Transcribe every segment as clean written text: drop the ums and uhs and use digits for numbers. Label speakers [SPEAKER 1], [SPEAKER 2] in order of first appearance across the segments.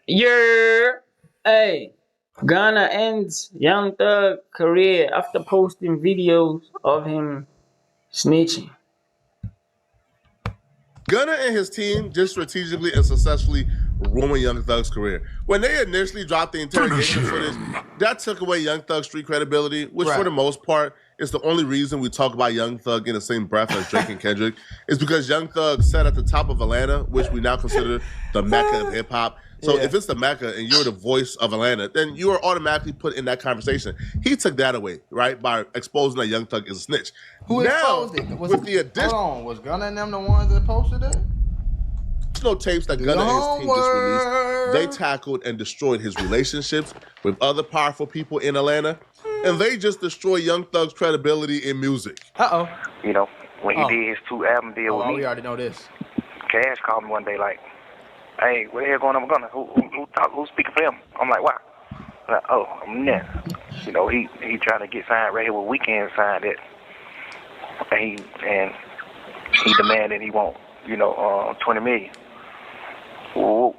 [SPEAKER 1] Yeah. Hey, Ghana ends Young Thug career after posting videos of him snitching.
[SPEAKER 2] Gunna and his team just strategically and successfully ruined Young Thug's career. When they initially dropped the interrogation footage, that took away Young Thug's street credibility, which for the most part is the only reason we talk about Young Thug in the same breath as Drake and Kendrick, is because Young Thug sat at the top of Atlanta, which we now consider the Mecca of hip hop. So if it's the Mecca and you're the voice of Atlanta, then you are automatically put in that conversation. He took that away, right, by exposing that Young Thug is a snitch.
[SPEAKER 3] Who
[SPEAKER 2] now,
[SPEAKER 3] exposed it?
[SPEAKER 2] with the addition,
[SPEAKER 3] hold on, was Gunna and them the ones that posted it?
[SPEAKER 2] tapes that Gunna and his team just released, they tackled and destroyed his relationships with other powerful people in Atlanta, and they just destroyed Young Thug's credibility in music.
[SPEAKER 4] You know, when he did his 2 album deal with me,
[SPEAKER 3] we already know this.
[SPEAKER 4] Cash called me one day like, "Hey, what the hell going on with Gunna? Who's speaking for him?" I'm like, "Wow." I'm like, "Oh, I'm there." You know, he trying to get signed right here with Weeknd signed it, and he demanded he want 20 million. Whoa.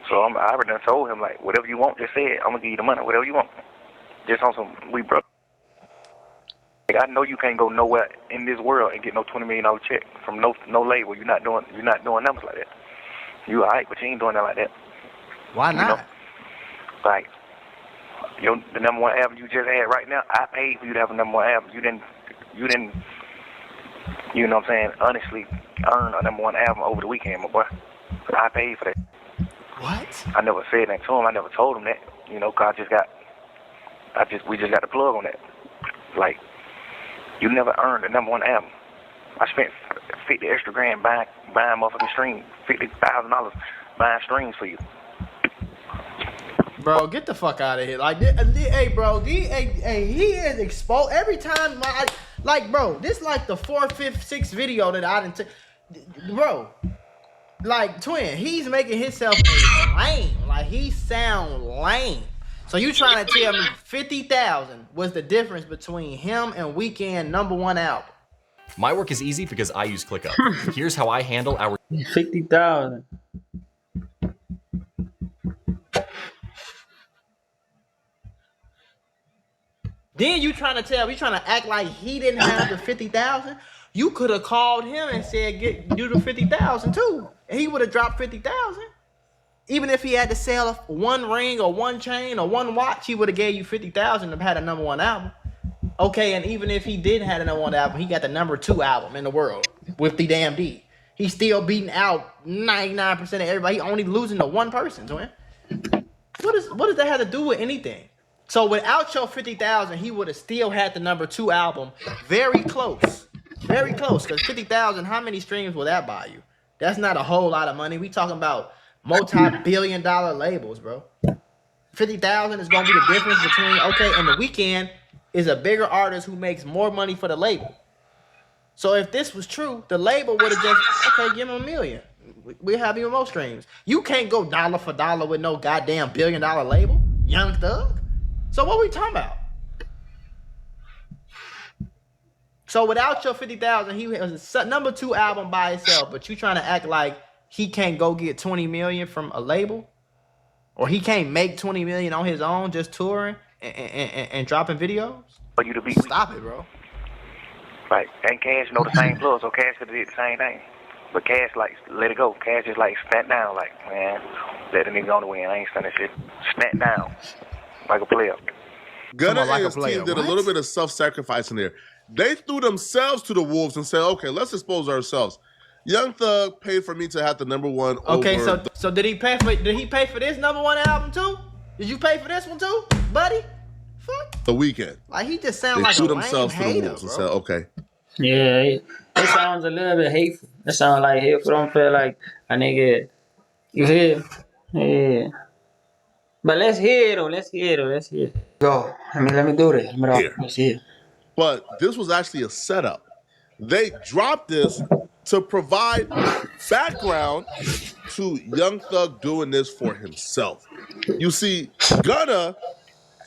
[SPEAKER 4] So I already done told him, like, whatever you want, just say it. I'm gonna give you the money, whatever you want. Just on some, we broke. Like, I know you can't go nowhere in this world and get no $20 million check from no label. You're not doing numbers like that. You alright, but you ain't doing that like that.
[SPEAKER 3] Why not?
[SPEAKER 4] You know? Like, the number 1 album you just had right now, I paid for you to have a number 1 album. You didn't, you know what I'm saying, honestly earn a number 1 album over the weekend, my boy. I paid for that.
[SPEAKER 3] What?
[SPEAKER 4] I never said that to him. I never told him that. You know, cause we just got the plug on that. Like, you never earned a number 1 album. I spent 50 extra grand buying motherfucking streams, $50,000 buying streams for you.
[SPEAKER 3] Bro, get the fuck out of here. Like, hey, bro, he is exposed every time. Like, bro, this like the 4th, 5th, 6th video that I didn't bro. Like, twin, he's making himself lame. Like, he sound lame. So you trying to tell me 50,000 was the difference between him and Weeknd number 1 album?
[SPEAKER 5] My work is easy because I use ClickUp. Here's how I handle our
[SPEAKER 1] 50,000.
[SPEAKER 3] Then you trying to act like he didn't have the 50,000? You could have called him and said, do the 50,000 too. And he would have dropped 50,000. Even if he had to sell 1 ring or 1 chain or 1 watch, he would have gave you 50,000 and had a number 1 album. Okay, and even if he did have a number 1 album, he got the number 2 album in the world with the damn D. He's still beating out 99% of everybody. He only losing to 1 person, twin. What does that have to do with anything? So without your 50,000, he would have still had the number 2 album. Very close. Very close. Because 50,000, how many streams will that buy you? That's not a whole lot of money. We talking about multi-billion-dollar labels, bro. 50,000 is going to be the difference between, okay, and The Weeknd is a bigger artist who makes more money for the label. So if this was true, the label would have just, okay, give him $1 million. We'll have even more streams. You can't go dollar for dollar with no goddamn billion-dollar label, Young Thug. So what we talking about? So without your 50,000, he was a number 2 album by itself, but you trying to act like he can't go get 20 million from a label? Or he can't make 20 million on his own just touring and dropping videos?
[SPEAKER 4] For you to be
[SPEAKER 3] Stop it, bro.
[SPEAKER 4] Like, and Cash know the same plug, so Cash could have did the same thing. But Cash, like, let it go. Cash is like, snap down, like, man, let the nigga on the win. I ain't sending shit. Snap down. Like a player.
[SPEAKER 2] Gunna and his team did a little bit of self-sacrifice in there. They threw themselves to the wolves and said, okay, let's expose ourselves. Young Thug paid for me to have the number 1
[SPEAKER 3] Okay,
[SPEAKER 2] over
[SPEAKER 3] so did he pay for this number 1 album too? Did you pay for this one too, buddy? Fuck.
[SPEAKER 2] The Weeknd.
[SPEAKER 3] Like, he just sounds
[SPEAKER 2] They
[SPEAKER 3] like
[SPEAKER 2] threw
[SPEAKER 3] a
[SPEAKER 2] themselves
[SPEAKER 3] lame
[SPEAKER 2] to the
[SPEAKER 3] hater,
[SPEAKER 2] wolves and
[SPEAKER 3] bro.
[SPEAKER 2] said, okay.
[SPEAKER 1] Yeah, it sounds a little bit hateful. It sounds like hateful. Don't feel like a nigga. You hear? Yeah. But let's hear it though. Let's hear it. Go. Let me do this. Let's hear it.
[SPEAKER 2] But this was actually a setup. They dropped this to provide background to Young Thug doing this for himself. You see, Gunna,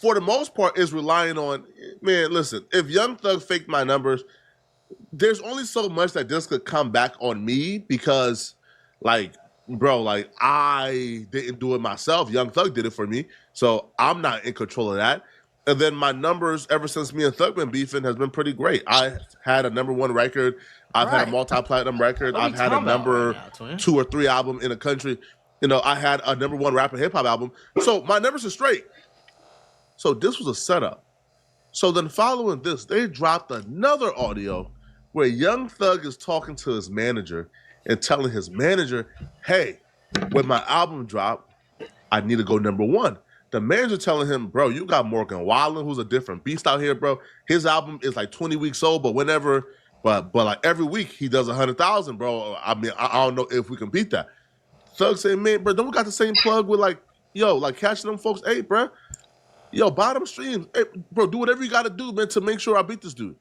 [SPEAKER 2] for the most part, is relying on, man, listen, if Young Thug faked my numbers, there's only so much that this could come back on me because, like, bro, like I didn't do it myself. Young Thug did it for me, so I'm not in control of that. And then my numbers ever since me and Thug been beefing has been pretty great. I had a #1 record. I've had a multi-platinum record.
[SPEAKER 3] What we
[SPEAKER 2] I've had a
[SPEAKER 3] talking about right
[SPEAKER 2] number
[SPEAKER 3] now, twin?
[SPEAKER 2] 2 or 3 album in the country. You know, I had a #1 rap and hip hop album. So my numbers are straight. So this was a setup. So then following this, they dropped another audio where Young Thug is talking to his manager and telling his manager, hey, when my album drop, I need to go #1. The manager telling him, bro, you got Morgan Wallen, who's a different beast out here, bro. His album is like 20 weeks old, but like every week he does 100,000, bro. I mean, I don't know if we can beat that. Thug saying, man, bro, don't we got the same plug with like catching them folks? Hey, bro, bottom streams. Hey, bro, do whatever you got to do, man, to make sure I beat this dude.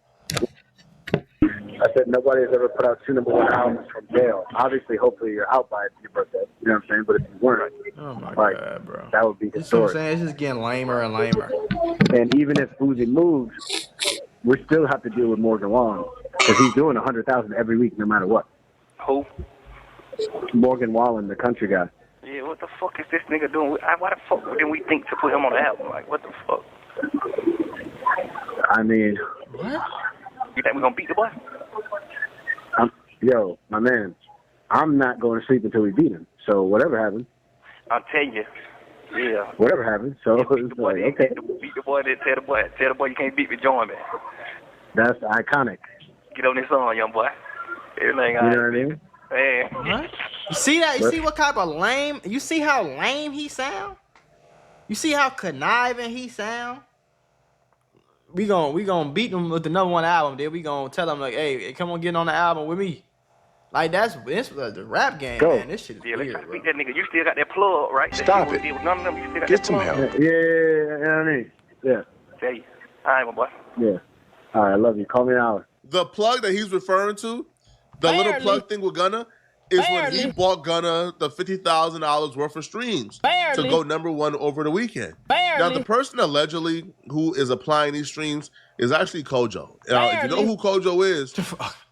[SPEAKER 6] I said nobody has ever put out 2 #1 albums from jail. Obviously, hopefully you're out by your birthday. You know what I'm saying? But if you weren't,
[SPEAKER 3] Oh my
[SPEAKER 6] like,
[SPEAKER 3] God, bro.
[SPEAKER 6] that would be
[SPEAKER 3] You see what I'm
[SPEAKER 6] historic.
[SPEAKER 3] saying? It's just getting lamer and lamer.
[SPEAKER 6] And even if Uzi moves, we still have to deal with Morgan Wallen because he's doing 100,000 every week, no matter what.
[SPEAKER 4] Who?
[SPEAKER 6] Morgan Wallen, the country guy.
[SPEAKER 4] Yeah, what the fuck is this nigga doing? Why the fuck didn't we think to put him on the album? Like, what the fuck?
[SPEAKER 6] I mean,
[SPEAKER 3] What?
[SPEAKER 4] You think we gonna beat the boy?
[SPEAKER 6] yo, my man, I'm not going to sleep until we beat him. So whatever happens,
[SPEAKER 4] I'll tell you. Yeah.
[SPEAKER 6] whatever happens. So
[SPEAKER 4] Beat
[SPEAKER 6] it's
[SPEAKER 4] the boy,
[SPEAKER 6] like, okay,
[SPEAKER 4] beat the boy, then tell the boy you can't beat me, join me.
[SPEAKER 6] that's iconic.
[SPEAKER 4] Get on this song, young boy. Everything
[SPEAKER 6] You know what I mean?
[SPEAKER 4] Man.
[SPEAKER 3] What? You see that? You see what type of lame? You see how lame he sound? You see how conniving he sound? We gonna beat him with the #1 album. Then we gonna tell him like, hey, come on, get on the album with me. Like this was the rap game,
[SPEAKER 6] Go.
[SPEAKER 3] man. This shit is
[SPEAKER 4] Yeah, let's try
[SPEAKER 3] weird,
[SPEAKER 4] to beat
[SPEAKER 3] bro.
[SPEAKER 4] that nigga. You still got that plug, right?
[SPEAKER 7] Stop
[SPEAKER 4] That
[SPEAKER 7] it.
[SPEAKER 4] shit was none of them. You still got
[SPEAKER 7] Get
[SPEAKER 4] that
[SPEAKER 7] some
[SPEAKER 4] plug.
[SPEAKER 7] help.
[SPEAKER 6] Yeah, you know what I mean? Yeah,
[SPEAKER 4] Tell you. All right, my boy.
[SPEAKER 6] yeah. All right, I love you. Call me an hour.
[SPEAKER 2] The plug that he's referring to, the little plug thing with Gunna, is when he bought Gunna the $50,000 worth of streams to go #1 over the weekend. Now, the person allegedly who is applying these streams is actually Kojo. Now, if you know who Kojo is,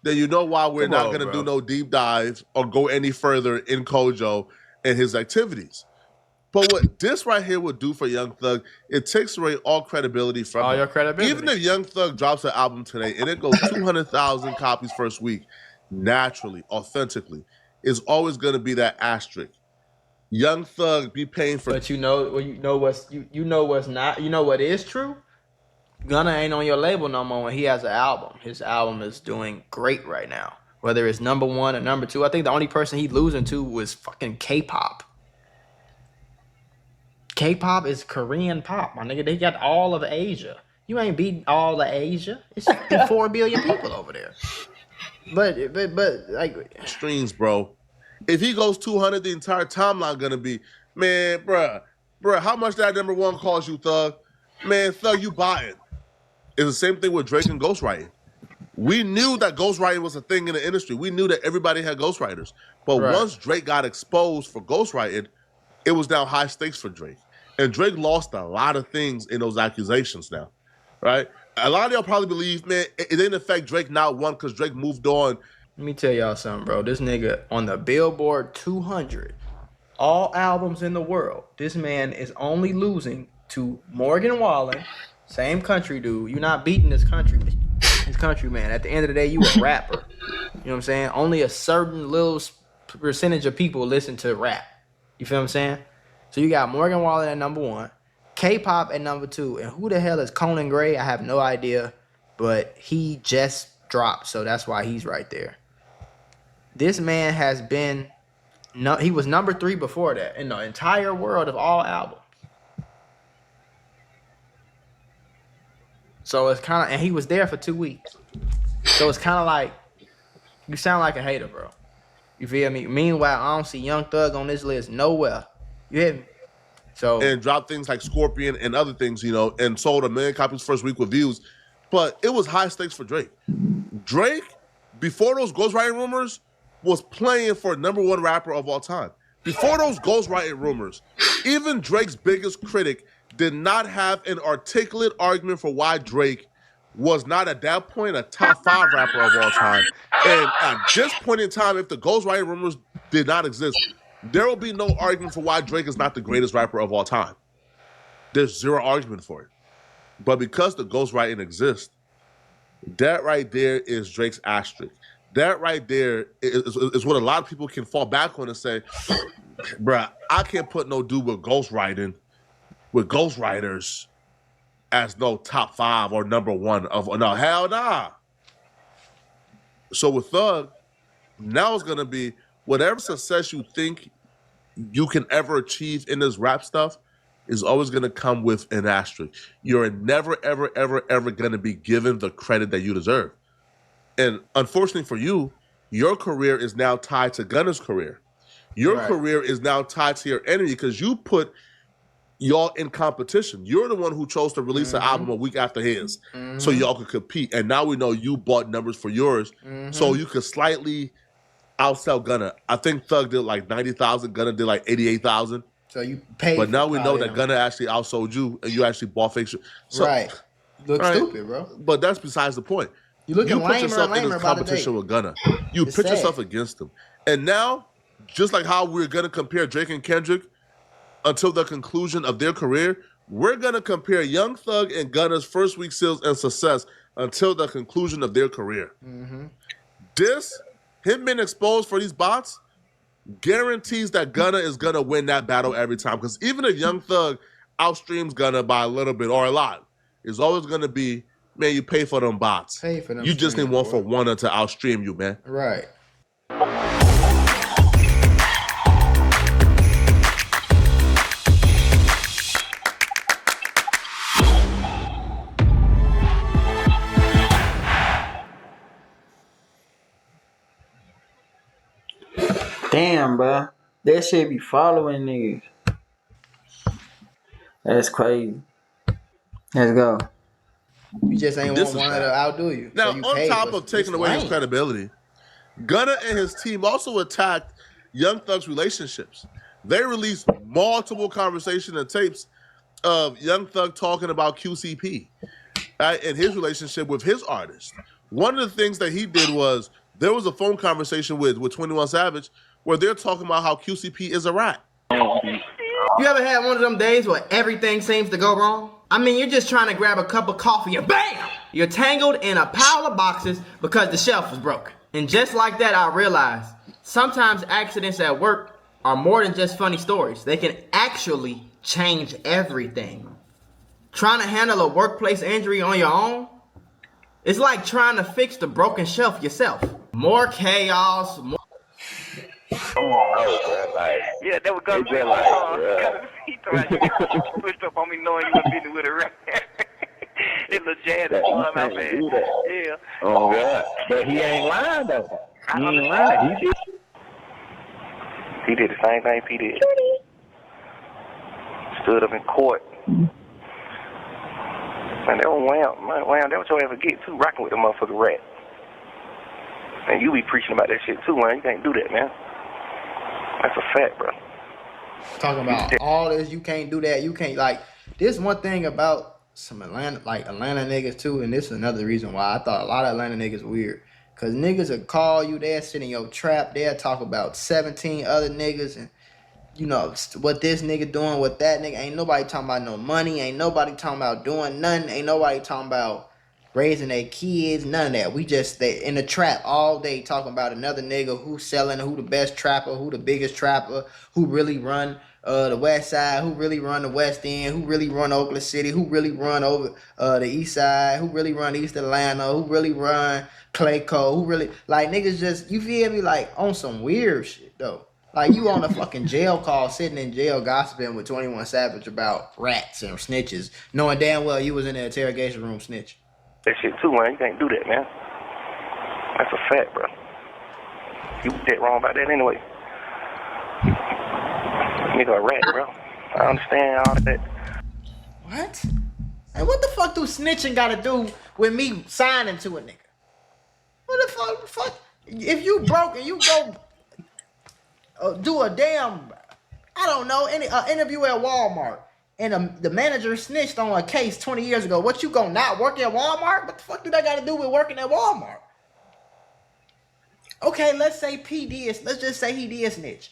[SPEAKER 2] then you know why we're not going to do no deep dive or go any further in Kojo and his activities. But what this right here would do for Young Thug, it takes away all credibility from
[SPEAKER 3] All
[SPEAKER 2] him.
[SPEAKER 3] your credibility.
[SPEAKER 2] Even if Young Thug drops an album today and it goes 200,000 copies first week, naturally, authentically, is always going to be that asterisk. Young Thug be paying for.
[SPEAKER 3] But you know what is true? Gunna ain't on your label no more when he has an album. His album is doing great right now. Whether it's #1 or #2, I think the only person he losing to was fucking K-pop. K-pop is Korean pop, my nigga. They got all of Asia. You ain't beating all of Asia. It's 4 billion people over there. But like
[SPEAKER 2] Streams, bro. If he goes 200, the entire timeline gonna be, man, bruh, how much that #1 cost you, Thug? Man, Thug, you buying. It's the same thing with Drake and ghostwriting. We knew that ghostwriting was a thing in the industry. We knew that everybody had ghostwriters. But once Drake got exposed for ghostwriting, it was now high stakes for Drake. And Drake lost a lot of things in those accusations now, right? A lot of y'all probably believe, man, it didn't affect Drake not one because Drake moved on.
[SPEAKER 3] Let me tell y'all something, bro. This nigga on the Billboard 200, all albums in the world, this man is only losing to Morgan Wallen, same country dude. You're not beating this country man. At the end of the day, you a rapper. You know what I'm saying? Only a certain little percentage of people listen to rap. You feel what I'm saying? So you got Morgan Wallen at #1, K-pop at #2, and who the hell is Conan Gray? I have no idea, but he just dropped, so that's why he's right there. This man has been, he was #3 before that in the entire world of all albums. So it's kind of, and he was there for 2 weeks. So it's kind of like, you sound like a hater, bro. You feel me? Meanwhile, I don't see Young Thug on this list nowhere. You hear me? So
[SPEAKER 2] and dropped things like Scorpion and other things, and sold 1 million copies first week with views. But it was high stakes for Drake. Drake, before those ghostwriting rumors, was playing for #1 rapper of all time. Before those ghostwriting rumors, even Drake's biggest critic did not have an articulate argument for why Drake was not at that point a top 5 rapper of all time. And at this point in time, if the ghostwriting rumors did not exist, There will be no argument for why Drake is not the greatest rapper of all time. There's zero argument for it. But because the ghostwriting exists, that right there is Drake's asterisk. That right there is what a lot of people can fall back on and say, bruh, I can't put no dude with ghostwriters as no top 5 or number 1 of no, hell nah. So with Thug, now it's gonna be whatever success you think you can ever achieve in this rap stuff is always gonna come with an asterisk. You're never, ever, ever, ever gonna be given the credit that you deserve. And unfortunately for you, your career is now tied to Gunna's career. Your career is now tied to your enemy because you put y'all in competition. You're the one who chose to release an album a week after his so y'all could compete. And now we know you bought numbers for yours so you could slightly outsell Gunna. I think Thug did like 90,000, Gunna did like 88,000.
[SPEAKER 3] So you paid.
[SPEAKER 2] But now we know that Gunna actually outsold you and you actually bought fake shit. So,
[SPEAKER 3] right. You look stupid, bro.
[SPEAKER 2] But that's besides the point.
[SPEAKER 3] You put yourself
[SPEAKER 2] in this competition with Gunna. You put yourself against him. And now, just like how we're going to compare Drake and Kendrick until the conclusion of their career, we're going to compare Young Thug and Gunna's first week sales and success until the conclusion of their career. Him being exposed for these bots, guarantees that Gunna is going to win that battle every time. Because even if Young Thug outstreams Gunna by a little bit or a lot, it's always going to be, man, you pay for them bots.
[SPEAKER 3] Pay for them.
[SPEAKER 2] You just need one for one to outstream you, man.
[SPEAKER 3] Right.
[SPEAKER 1] Damn, bro. That shit be following niggas. That's crazy. Let's go.
[SPEAKER 3] You just ain't want one to outdo you.
[SPEAKER 2] Now,
[SPEAKER 3] so
[SPEAKER 2] on top of taking away his credibility, Gunna and his team also attacked Young Thug's relationships. They released multiple conversations and tapes of Young Thug talking about QCP and his relationship with his artist. One of the things that he did was there was a phone conversation with 21 Savage where they're talking about how QCP is a rat.
[SPEAKER 3] You ever had one of them days where everything seems to go wrong? I mean, you're just trying to grab a cup of coffee and BAM! You're tangled in a pile of boxes because the shelf was broken. And just like that, I realized sometimes accidents at work are more than just funny stories. They can actually change everything. Trying to handle a workplace injury on your own? It's like trying to fix the broken shelf yourself. More chaos, more...
[SPEAKER 4] Yeah, that was gonna be he pushed up on me knowing you was dealing with a rat. It was jazz and fun, my man. Yeah.
[SPEAKER 7] Oh God. But he ain't lying though. He ain't lying.
[SPEAKER 4] He did the same thing P did. Stood up in court. Man, that was wham, that was your ever get too, rocking with the motherfucking rat. And you be preaching about that shit too, man. You can't do that, man. That's a fact, bro.
[SPEAKER 3] Talking about all this, you can't do that. You can't, like, this one thing about some Atlanta niggas too, and this is another reason why I thought a lot of Atlanta niggas weird. Cause niggas will call you, they'll sit in your trap, they'll talk about 17 other niggas and you know, what this nigga doing, what that nigga, ain't nobody talking about no money, ain't nobody talking about doing nothing, ain't nobody talking about raising their kids, none of that. We just they in the trap all day talking about another nigga who's selling, who the best trapper, who the biggest trapper, who really run the west side, who really run the west end, who really run Oakland City, who really run over the east side, who really run East Atlanta, who really run Clayco, who really, like, niggas just, you feel me, like, on some weird shit, though. Like, you on a fucking jail call, sitting in jail gossiping with 21 Savage about rats and snitches, knowing damn well you was in the interrogation room snitch.
[SPEAKER 4] That shit too, man. You can't do that, man. That's a fact, bro. You dead wrong about that anyway. Nigga a rat, bro. I understand all that.
[SPEAKER 3] What? And what the fuck do snitching gotta do with me signing to a nigga? What the fuck? If you broke and you go do a damn, I don't know, interview at Walmart, and the manager snitched on a case 20 years ago, what, you gonna not work at Walmart? What the fuck do that got to do with working at Walmart? Okay, let's say let's just say he did snitch.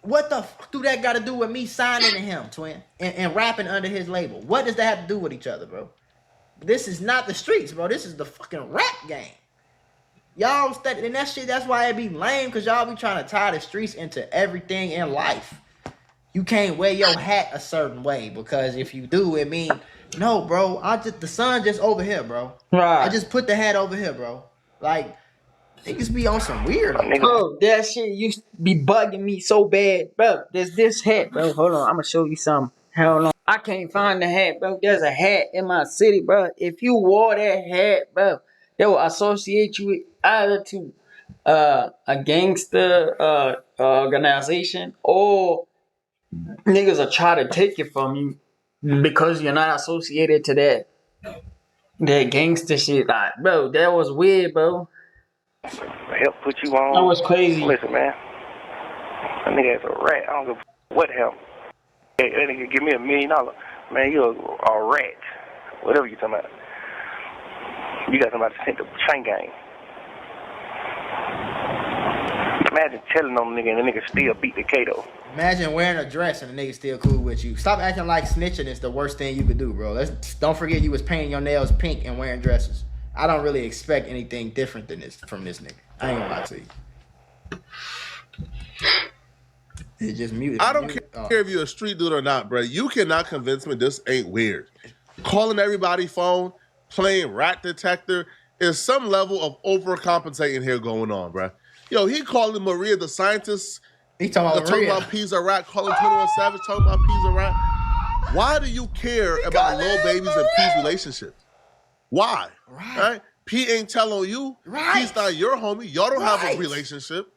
[SPEAKER 3] What the fuck do that got to do with me signing to him, twin, and rapping under his label? What does that have to do with each other, bro? This is not the streets, bro. This is the fucking rap game. Y'all study, and that shit, that's why it be lame, because y'all be trying to tie the streets into everything in life. You can't wear your hat a certain way, because if you do, it mean, no, bro, the sun just over here, bro.
[SPEAKER 1] Right.
[SPEAKER 3] I just put the hat over here, bro. Like, niggas be on some weird.
[SPEAKER 1] Bro, that shit used to be bugging me so bad, bro. There's this hat, bro. Hold on, I'm gonna show you something. Hell no, I can't find the hat, bro. There's a hat in my city, bro. If you wore that hat, bro, they will associate you either to a gangster organization, or niggas will try to take it from you because you're not associated to that gangster shit. Like, bro, that was weird, bro.
[SPEAKER 4] Help put you on.
[SPEAKER 1] That was crazy.
[SPEAKER 4] Listen, man. That nigga is a rat. I don't give a what help. Hey, that nigga give me $1 million. Man, you a rat. Whatever you talking about. You got somebody sent to chain gang. Imagine telling on the nigga and the nigga still beat the Kato.
[SPEAKER 3] Imagine wearing a dress and the nigga still cool with you. Stop acting like snitching is the worst thing you could do, bro. Don't forget you was painting your nails pink and wearing dresses. I don't really expect anything different than this from this nigga. I ain't gonna lie to you. It's just muted.
[SPEAKER 2] I don't care if you're a street dude or not, bro. You cannot convince me this ain't weird. Calling everybody phone, playing rat detector, is some level of overcompensating here going on, bro. Yo, he calling Maria the scientist.
[SPEAKER 3] He talking
[SPEAKER 2] about P's a rat, calling 21 Savage, talking about P's a rat. Why do you care about Lil Baby's and P's relationship? Why? Right? P ain't telling you.
[SPEAKER 3] Right.
[SPEAKER 2] P's not your homie. Y'all don't have a relationship.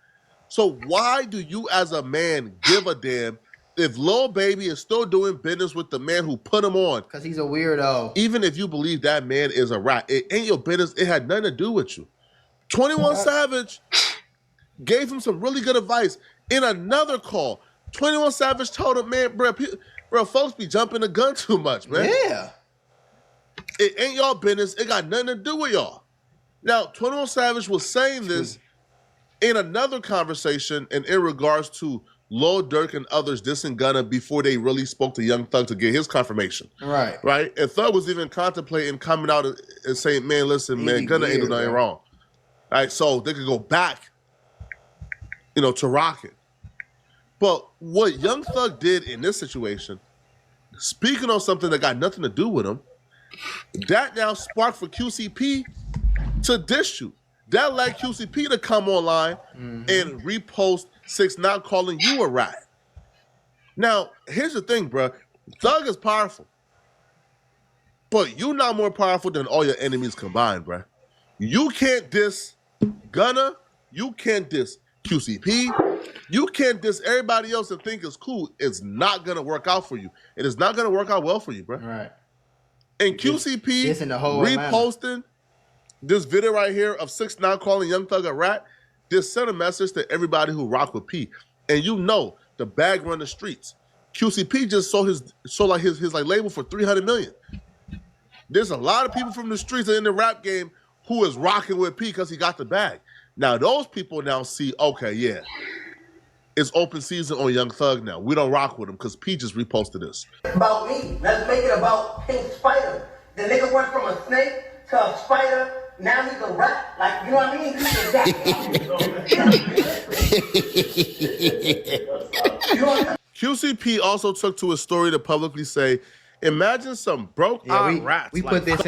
[SPEAKER 2] So why do you as a man give a damn if Lil Baby is still doing business with the man who put him on?
[SPEAKER 3] Because he's a weirdo.
[SPEAKER 2] Even if you believe that man is a rat, it ain't your business. It had nothing to do with you. 21 Savage gave him some really good advice. In another call, 21 Savage told him, man, bro, folks be jumping the gun too much, man.
[SPEAKER 3] Yeah.
[SPEAKER 2] It ain't y'all business. It got nothing to do with y'all. Now, 21 Savage was saying this in another conversation and in regards to Lil Durk and others dissing Gunna before they really spoke to Young Thug to get his confirmation.
[SPEAKER 3] Right.
[SPEAKER 2] Right? And Thug was even contemplating coming out and saying, man, listen, man, Gunna ain't doing nothing wrong. All right, so they could go back, to rocking. But what Young Thug did in this situation, speaking on something that got nothing to do with him, that now sparked for QCP to diss you. That led QCP to come online and repost 6ix9ine calling you a rat. Now, here's the thing, bro. Thug is powerful. But you not more powerful than all your enemies combined, bro. You can't diss Gunna. You can't diss QCP. You can't diss everybody else and think it's cool. It's not going to work out for you. It is not going to work out well for you, bro.
[SPEAKER 3] Right.
[SPEAKER 2] And QCP reposting this video right here of 6ix9ine calling Young Thug a rat, this sent a message to everybody who rock with P. And the bag run the streets. QCP just sold his label for $300 million. There's a lot of people from the streets in the rap game who is rocking with P because he got the bag. Now those people now see, okay, yeah, it's open season on Young Thug now. We don't rock with him because P just reposted this.
[SPEAKER 8] About me. Let's make it about Pink Spider. The nigga went from a snake to a spider. Now he's a rat. Like, you know what I mean?
[SPEAKER 2] QCP also took to his story to publicly say, imagine some broke-eyed rats.
[SPEAKER 3] We put this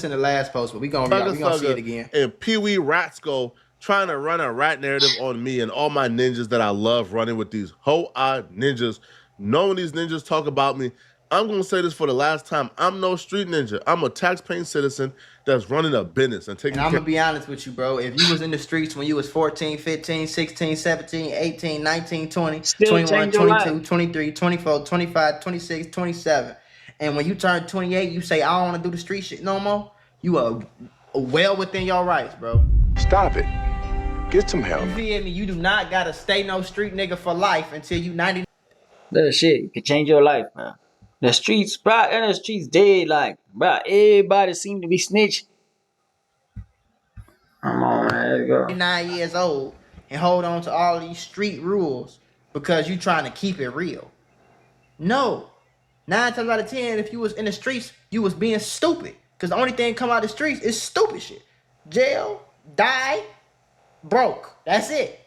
[SPEAKER 3] in the last post, but we gonna see it again.
[SPEAKER 2] And Pee-wee Rats go trying to run a rat narrative on me and all my ninjas that I love running with these hoe-eyed ninjas. Knowing these ninjas talk about me, I'm going to say this for the last time. I'm no street ninja. I'm a tax-paying citizen that's running a business and taking
[SPEAKER 3] And I'm going to be honest with you, bro. If you was in the streets when you was 14, 15, 16, 17, 18, 19, 20,
[SPEAKER 1] still
[SPEAKER 3] 21, 22, 23, 24, 25, 26, 27, and when you turn 28, you say, I don't want to do the street shit no more, you are well within your rights, bro.
[SPEAKER 9] Stop it. Get some help.
[SPEAKER 3] You feel me? You do not got to stay no street nigga for life until you 90.
[SPEAKER 1] That shit can change your life, man. The streets, bro, and the streets dead. Like, bro, everybody seem to be snitching. Come on, man, let's go.
[SPEAKER 3] 9 years old and hold on to all these street rules, because you trying to keep it real. No. 9 times out of 10, if you was in the streets, you was being stupid. Because the only thing come out of the streets is stupid shit. Jail, die, broke. That's it.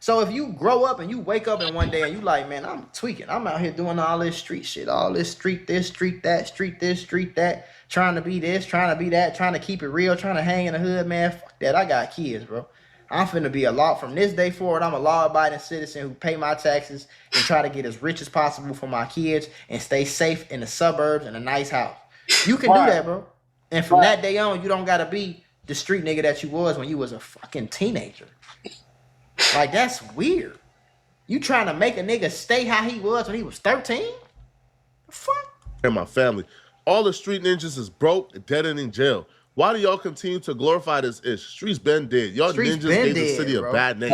[SPEAKER 3] So if you grow up and you wake up in one day and you like, man, I'm tweaking. I'm out here doing all this street shit, all this street this, street that, street this, street that, trying to be this, trying to be that, trying to keep it real, trying to hang in the hood, man. Fuck that. I got kids, bro. I'm finna be a law from this day forward. I'm a law-abiding citizen who pay my taxes and try to get as rich as possible for my kids and stay safe in the suburbs in a nice house. You can do that, bro. And from that day on, you don't gotta be the street nigga that you was when you was a fucking teenager. Like, that's weird. You trying to make a nigga stay how he was when he was 13? The fuck?
[SPEAKER 2] And my family. All the street ninjas is broke, dead, and in jail. Why do y'all continue to glorify this ish? Streets been dead. Y'all ninjas gave the city a bad name.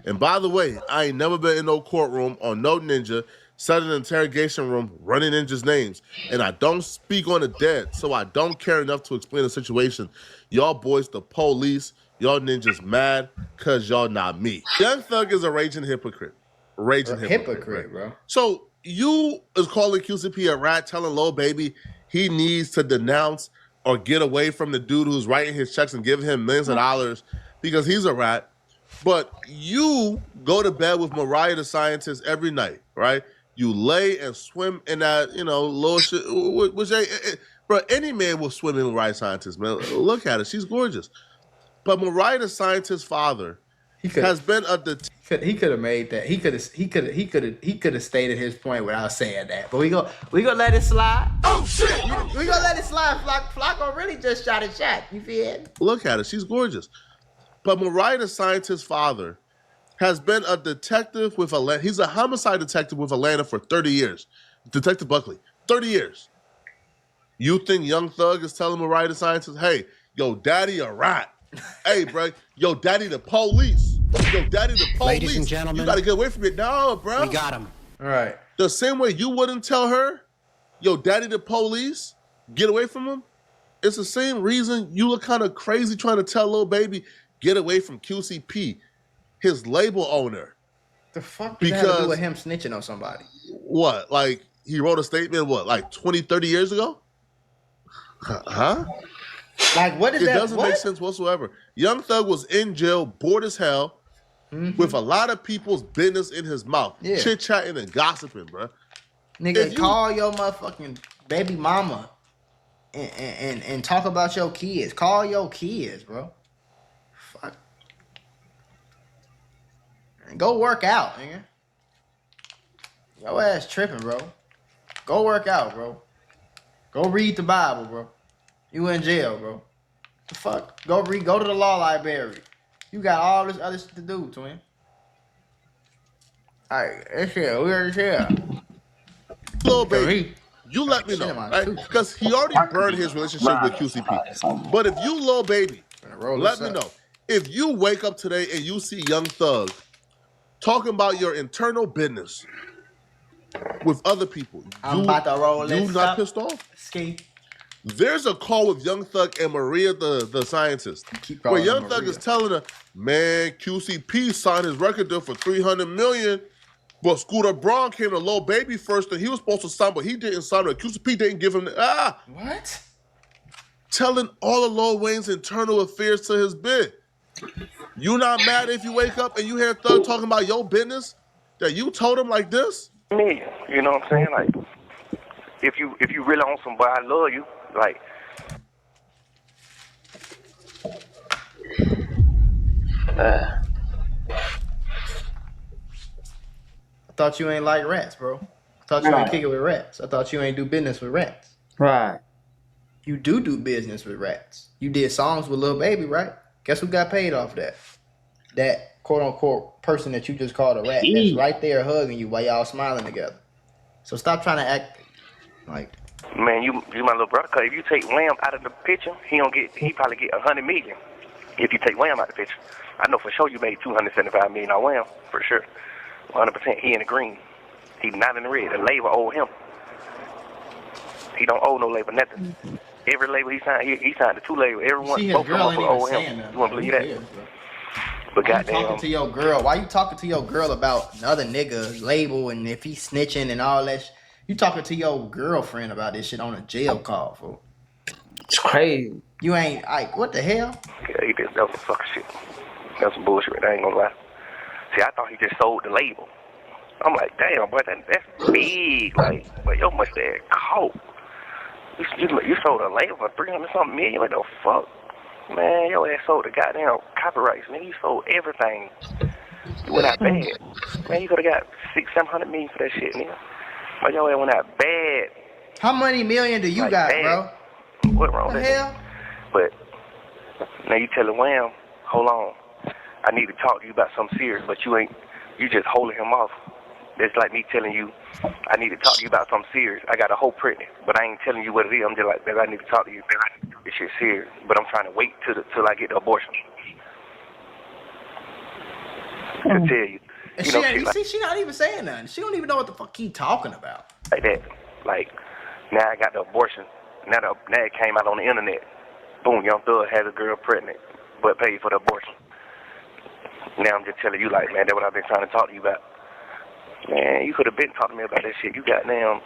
[SPEAKER 2] And by the way, I ain't never been in no courtroom or no ninja sat in an interrogation room running ninjas' names. And I don't speak on the dead, so I don't care enough to explain the situation. Y'all boys, the police, y'all ninjas mad because y'all not me. Young Thug is a raging hypocrite. Raging hypocrite,
[SPEAKER 3] bro.
[SPEAKER 2] So you is calling QCP a rat, telling Lil Baby he needs to denounce or get away from the dude who's writing his checks and giving him millions of dollars because he's a rat. But you go to bed with Mariah the Scientist every night, right? You lay and swim in that, little shit. Bro, any man will swim in Mariah the Scientist, man. Look at her. She's gorgeous. But Mariah the Scientist's father has been
[SPEAKER 3] he could have made that. He could have stated his point without saying that. But we gonna let it slide. Oh shit! We gonna let it slide. Flacco really just shot his shot. You feel?
[SPEAKER 2] Look at her. She's gorgeous. But Mariah the Scientist's father has been a detective with Atlanta. He's a homicide detective with Atlanta for 30 years. Detective Buckley, 30 years. You think Young Thug is telling Mariah the Scientist, hey, yo, daddy a rat. Hey, bro, yo, daddy the police. Yo, daddy the police.
[SPEAKER 10] Ladies and gentlemen,
[SPEAKER 2] you gotta get away from it. No, bro.
[SPEAKER 10] We got him.
[SPEAKER 3] All right.
[SPEAKER 2] The same way you wouldn't tell her, yo, daddy the police, get away from him. It's the same reason you look kind of crazy trying to tell Lil Baby, get away from QCP, his label owner.
[SPEAKER 3] The fuck does that have to do with him snitching on somebody?
[SPEAKER 2] What? Like, he wrote a statement, like 20, 30 years ago? Huh?
[SPEAKER 3] Like, what is that?
[SPEAKER 2] It doesn't make sense whatsoever. Young Thug was in jail, bored as hell, with a lot of people's business in his mouth. Yeah. Chit-chatting and gossiping, bro.
[SPEAKER 3] Nigga, call your motherfucking baby mama and talk about your kids. Call your kids, bro. Fuck. And go work out, nigga. Your ass tripping, bro. Go work out, bro. Go read the Bible, bro. You in jail, bro. The fuck? Go to the law library. You got all this other shit to do, twin. Alright, it's here. We're here.
[SPEAKER 2] Lil Baby, you let me know, right? Because he already burned his relationship with QCP. But if you, Lil Baby, let me know. If you wake up today and you see Young Thug talking about your internal business with other people,
[SPEAKER 3] I'm about to roll
[SPEAKER 2] you not pissed off?
[SPEAKER 3] Ski.
[SPEAKER 2] There's a call with Young Thug and Maria the Scientist, where Young Thug is telling her, man, QCP signed his record deal for $300 million, but Scooter Braun came to Lil Baby first, and he was supposed to sign, but he didn't sign it. QCP didn't give him
[SPEAKER 3] What?
[SPEAKER 2] Telling all of Lil Wayne's internal affairs to his bid. You not mad if you wake up and you hear Thug talking about your business that you told him like this?
[SPEAKER 4] Me, you know what I'm saying? Like, if you really on somebody, I love you. Like,
[SPEAKER 3] I thought you ain't like rats, bro. I thought you ain't kick it with rats. I thought you ain't do business with rats.
[SPEAKER 1] Right.
[SPEAKER 3] You do business with rats. You did songs with Lil Baby, right? Guess who got paid off that? That quote-unquote person that you just called a rat that's right there hugging you while y'all smiling together. So stop trying to act like...
[SPEAKER 4] Man, you my little brother. Cause if you take Wham out of the picture, he probably get $100 million. If you take Wham out of the picture, I know for sure you made $275 million on Wham for sure, 100%. He in the green, he not in the red. The label owe him. He don't owe no label nothing. Every label he signed the two labels. Everyone, both of them owe him. You want to believe that? But
[SPEAKER 3] Why you talking
[SPEAKER 4] goddamn,
[SPEAKER 3] to your girl? Why you talking to your girl about another nigga label and if he snitching and all that? You talking to your girlfriend about this shit on a jail call, fool?
[SPEAKER 1] It's crazy.
[SPEAKER 3] You ain't like what the hell?
[SPEAKER 4] yeah, that was some fucking shit. That's some bullshit. I ain't gonna lie. See, I thought he just sold the label. I'm like, damn, boy, that's big. Like, but yo much that caught. You sold a label for 300 something million. What the fuck? Man, your ass sold the goddamn copyrights. Man, you sold everything. You went out bad. Man, you could have got 600-700 million for that shit, nigga. But your ass went out bad.
[SPEAKER 3] How many million do you
[SPEAKER 4] like,
[SPEAKER 3] got,
[SPEAKER 4] bad.
[SPEAKER 3] bro?
[SPEAKER 4] What wrong
[SPEAKER 3] What the
[SPEAKER 4] with
[SPEAKER 3] hell?
[SPEAKER 4] that? But now you telling Wham, hold on, I need to talk to you about something serious, but you just holding him off. It's like me telling you, I need to talk to you about something serious. I got a hoe pregnant, but I ain't telling you what it is. I'm just like, baby, I need to talk to you. This shit's serious, but I'm trying to wait till I get the abortion to tell you.
[SPEAKER 3] And
[SPEAKER 4] You know, shit like,
[SPEAKER 3] she not even saying nothing. She don't even know what the fuck he talking about.
[SPEAKER 4] like that. Like, now I got the abortion. Now it came out on the internet. Boom, Young Thug has a girl pregnant, but paid for the abortion. Now I'm just telling you, like, man, that's what I've been trying to talk to you about. Man, you could have been talking to me about that shit. You got damn,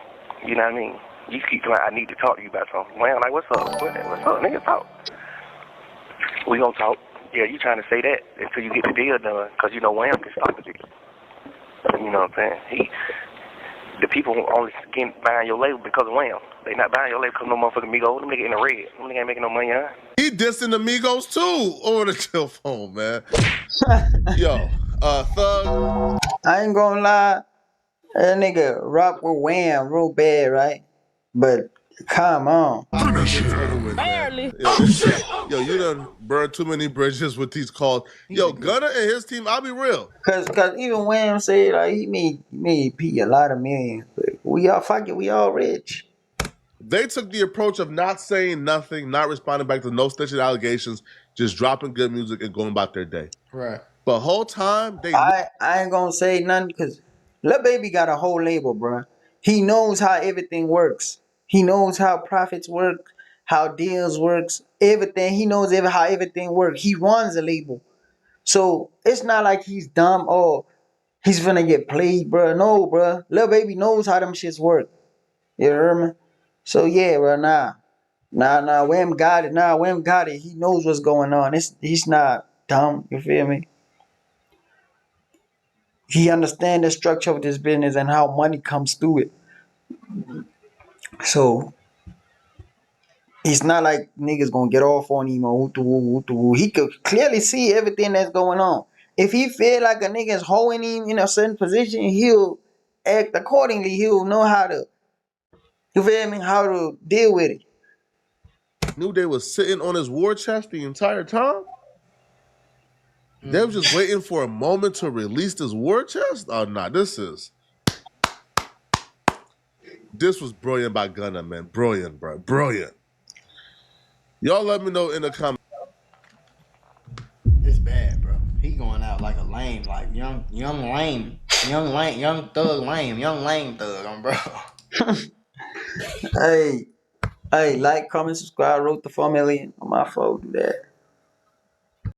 [SPEAKER 4] you know what I mean? You keep like, I need to talk to you about something. Man, like, what's up? What's up? Nigga, talk. We gonna talk. Yeah, you trying to say that until you get the deal done, because you know Wham can stop the deal. You know what I'm saying? The people only buying your label because of Wham. They not buying your label because no motherfucking Migos. Them niggas in the red. Them niggas ain't making no money, huh?
[SPEAKER 2] He dissing the Migos too over the telephone, man. Yo, Thug.
[SPEAKER 1] I ain't gonna lie. That nigga rock with Wham real bad, right? But come on.
[SPEAKER 2] Barely. Yo, you done burned too many bridges with these calls. Yo, Gunna and his team, I'll be real.
[SPEAKER 1] Cause even Wham said like he made P a lot of millions. But we all rich.
[SPEAKER 2] They took the approach of not saying nothing, not responding back to no snitching allegations, just dropping good music and going about their day.
[SPEAKER 3] Right.
[SPEAKER 2] But whole time they
[SPEAKER 1] I ain't gonna say nothing because Lil Baby got a whole label, bro. He knows how everything works. He knows how profits work, how deals works, everything. He knows how everything works. He runs a label. So it's not like he's dumb or he's gonna get played, bro. No, bro. Lil Baby knows how them shits work. You hear me? So yeah, bro, nah. Wham got it. Wham got it. He knows what's going on. He's not dumb. You feel me? He understands the structure of this business and how money comes through it. So it's not like niggas gonna get off on him or he could clearly see everything that's going on. If he feel like a nigga's holding him in a certain position, he'll act accordingly. He'll know how to, you feel me, how to deal with it.
[SPEAKER 2] knew they was sitting on his war chest the entire time. They was just waiting for a moment to release this war chest. Oh nah, this was brilliant by Gunna, man. Brilliant, bro. Brilliant. Y'all let me know in the comments.
[SPEAKER 3] It's bad, bro. He going out like a lame, like young thug lame thug, bro.
[SPEAKER 1] Hey, like, comment, subscribe, wrote the 4 million on my phone. Do that.